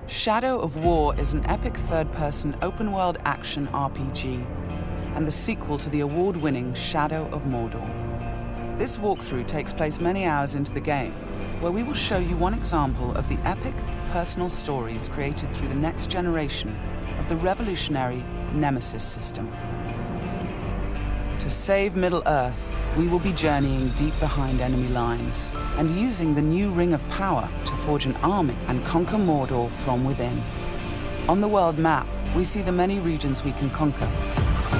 Shadow of War is an epic third-person open-world action RPG and the sequel to the award-winning Shadow of Mordor. This walkthrough takes place many hours into the game, where we will show you one example of the epic, personal stories created through the next generation of the revolutionary Nemesis system. To save Middle-earth, we will be journeying deep behind enemy lines and using the new Ring of Power to forge an army and conquer Mordor from within. On the world map, we see the many regions we can conquer.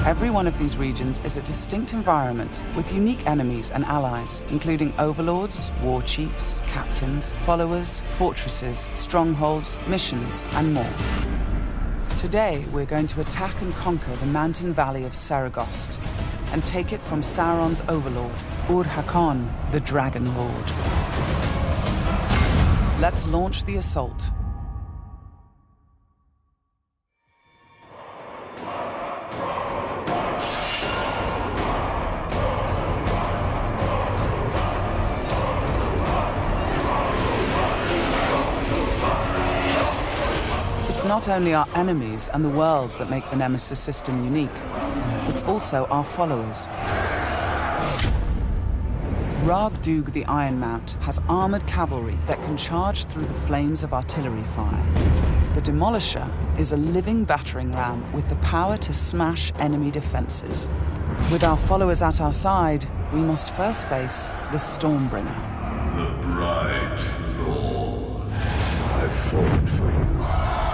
Every one of these regions is a distinct environment with unique enemies and allies, including overlords, war chiefs, captains, followers, fortresses, strongholds, missions, and more. Today, we're going to attack and conquer the mountain valley of Saragost and take it from Sauron's overlord, Uruk-Hai, the Dragon Lord. Let's launch the assault. It's not only our enemies and the world that make the Nemesis system unique, it's also our followers. Ragdug the Iron Mount has armored cavalry that can charge through the flames of artillery fire. The Demolisher is a living battering ram with the power to smash enemy defenses. With our followers at our side, we must first face the Stormbringer. The bright Lord. I fought for you,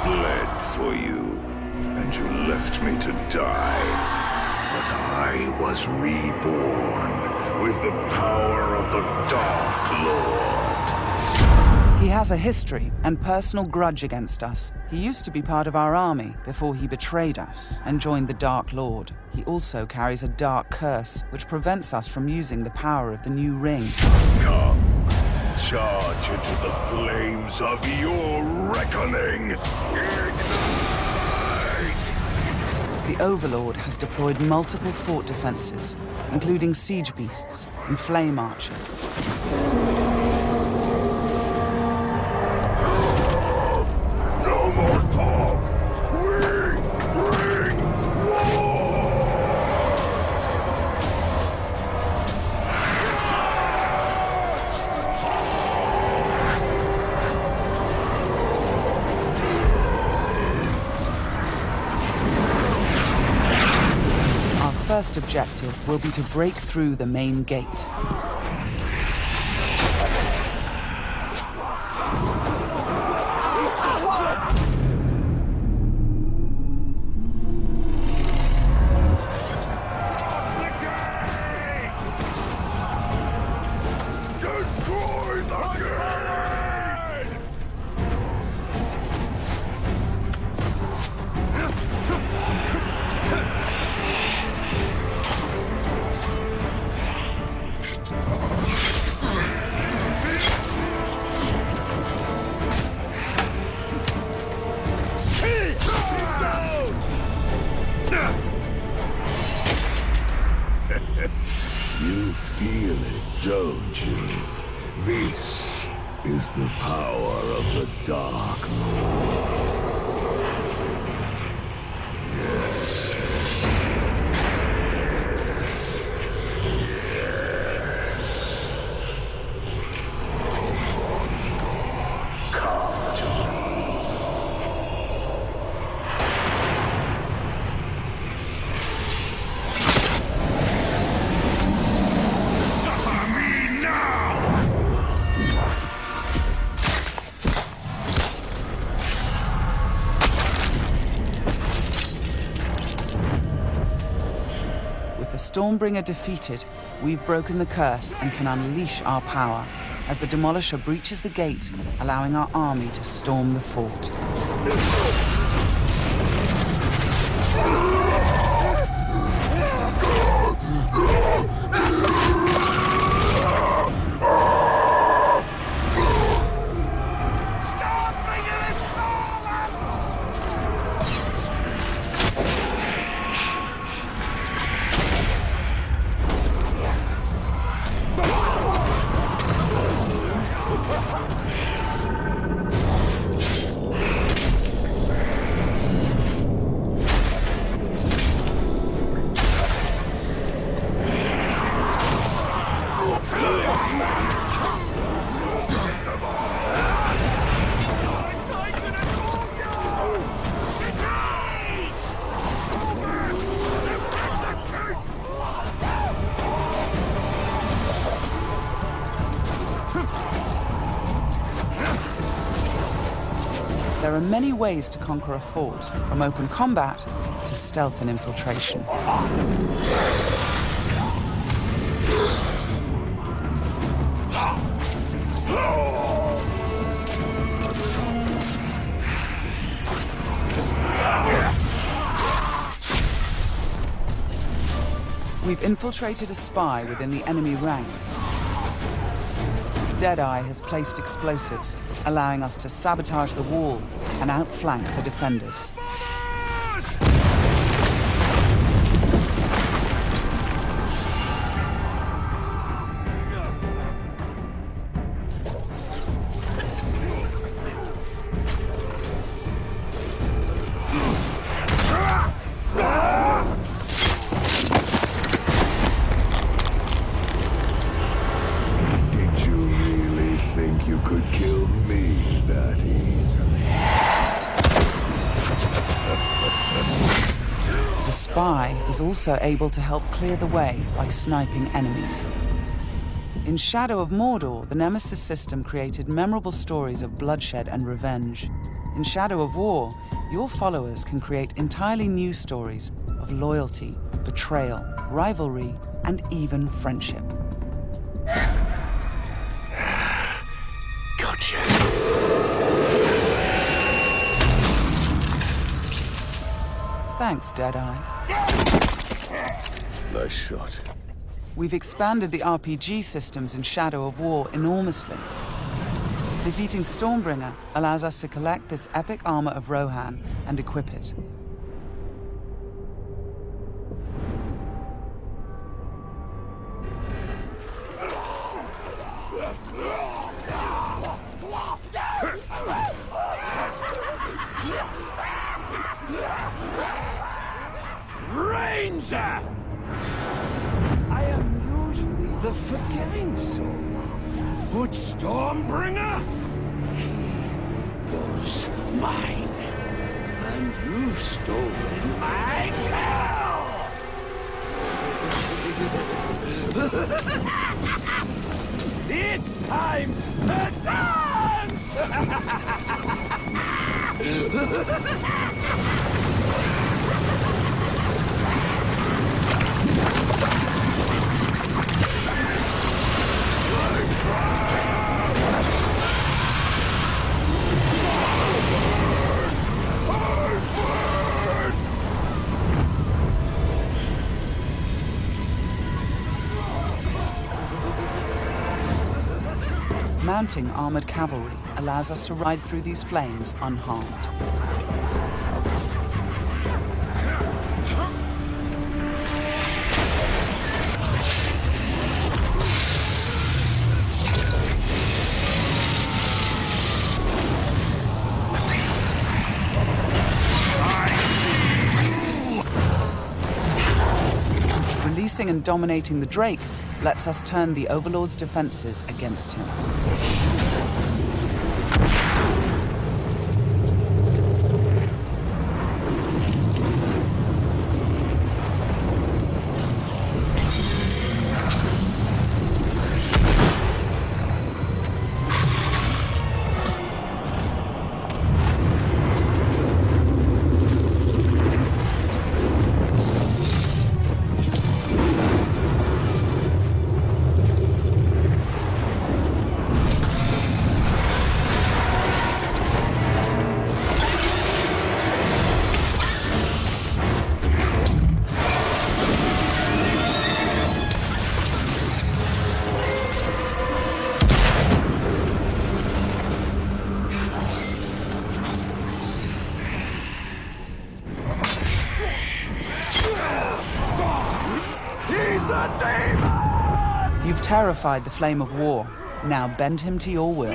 bled for you, and you left me to die. But I was reborn with the power of the Dark Lord. He has a history and personal grudge against us. He used to be part of our army before he betrayed us and joined the Dark Lord. He also carries a dark curse which prevents us from using the power of the new ring. Come, charge into the flames of your reckoning. Ignite! The Overlord has deployed multiple fort defenses, including siege beasts and flame archers. No more talk! We bring war! Our first objective will be to break through the main gate. You feel it, don't you? This is the power of the Dark Lord. Yes. Yes. Come to me. Stormbringer defeated, we've broken the curse and can unleash our power as the Demolisher breaches the gate, allowing our army to storm the fort. There are many ways to conquer a fort, from open combat to stealth and infiltration. We've infiltrated a spy within the enemy ranks. Deadeye has placed explosives, allowing us to sabotage the wall and outflank the defenders. The spy is also able to help clear the way by sniping enemies. In Shadow of Mordor, the Nemesis system created memorable stories of bloodshed and revenge. In Shadow of War, your followers can create entirely new stories of loyalty, betrayal, rivalry, and even friendship. Gotcha. Thanks, Deadeye. Nice shot. We've expanded the RPG systems in Shadow of War enormously. Defeating Stormbringer allows us to collect this epic armor of Rohan and equip it. Ranger! I am usually the forgiving soul, but Stormbringer, he was mine, and you've stolen my tail! It's time to dance! Mounting armored cavalry allows us to ride through these flames unharmed. Releasing and dominating the Drake lets us turn the Overlord's defenses against him. You've terrified the Flame of War. Now bend him to your will.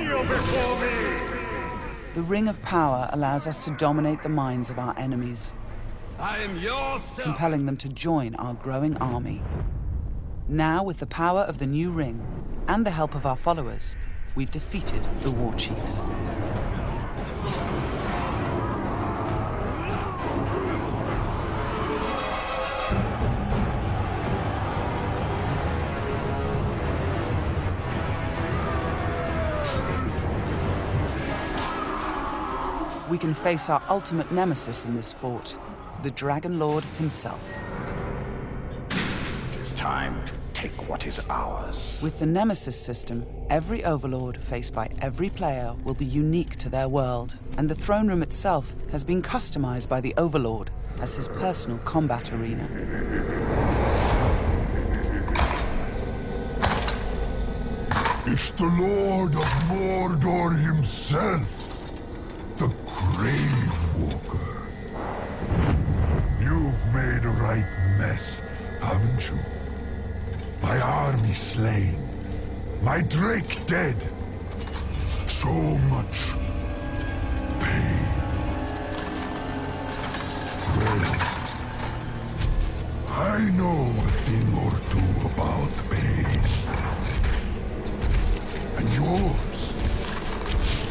The Ring of Power allows us to dominate the minds of our enemies, I am your son. compelling them to join our growing army. Now, with the power of the new ring and the help of our followers, we've defeated the War Chiefs. We can face our ultimate nemesis in this fort, the Dragon Lord himself. It is time to take what is ours. With the Nemesis system, every overlord faced by every player will be unique to their world, and the throne room itself has been customized by the overlord as his personal combat arena. It's the Lord of Mordor himself, the Grave Walker. You've made a right mess, haven't you? My army slain, my drake dead. So much pain. Well, I know a thing or two about pain. And yours,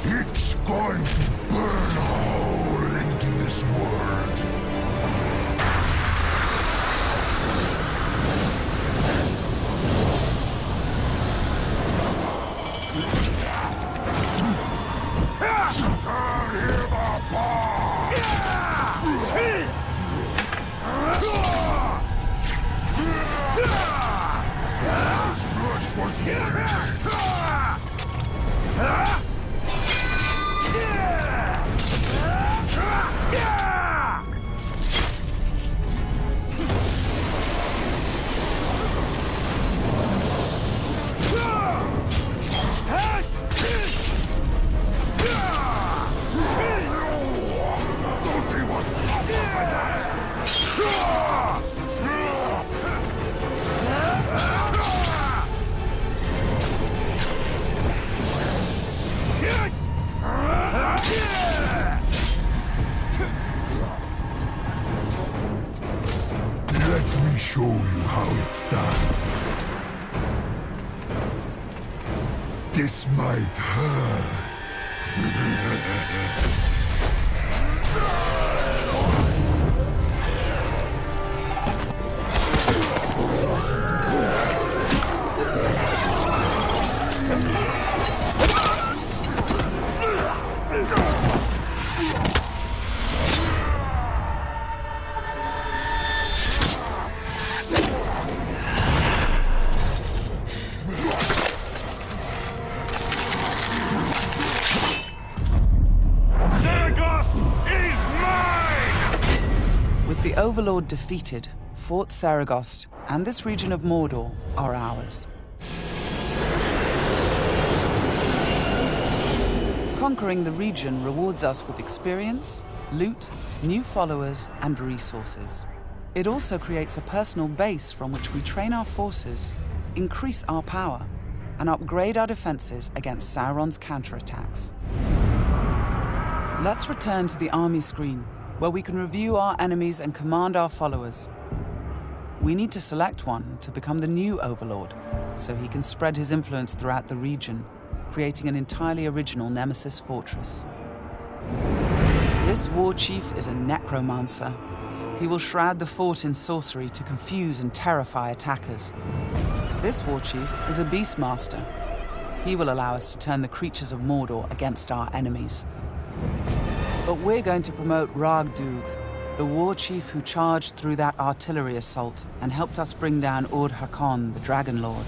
it's going to burn a hole into this world. Tear him apart! His flesh was Let me show you how it's done. This might hurt. With the Overlord defeated, Fort Saragost and this region of Mordor are ours. Conquering the region rewards us with experience, loot, new followers, and resources. It also creates a personal base from which we train our forces, increase our power, and upgrade our defenses against Sauron's counterattacks. Let's return to the army screen, where we can review our enemies and command our followers. We need to select one to become the new Overlord, so he can spread his influence throughout the region, creating an entirely original Nemesis fortress. This war chief is a necromancer. He will shroud the fort in sorcery to confuse and terrify attackers. This war chief is a beastmaster. He will allow us to turn the creatures of Mordor against our enemies. But we're going to promote Ragdug, the war chief who charged through that artillery assault and helped us bring down Uruk-Hai, the Dragon Lord.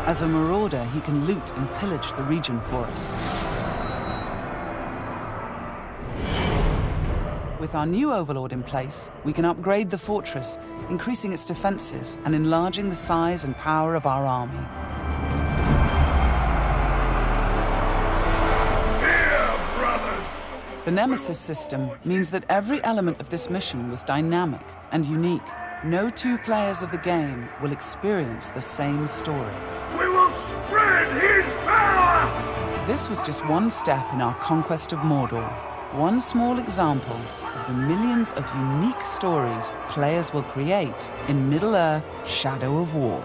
As a marauder, he can loot and pillage the region for us. With our new Overlord in place, we can upgrade the fortress, increasing its defenses and enlarging the size and power of our army. The Nemesis system means that every element of this mission was dynamic and unique. No two players of the game will experience the same story. We will spread his power! This was just one step in our conquest of Mordor. One small example of the millions of unique stories players will create in Middle-earth: Shadow of War.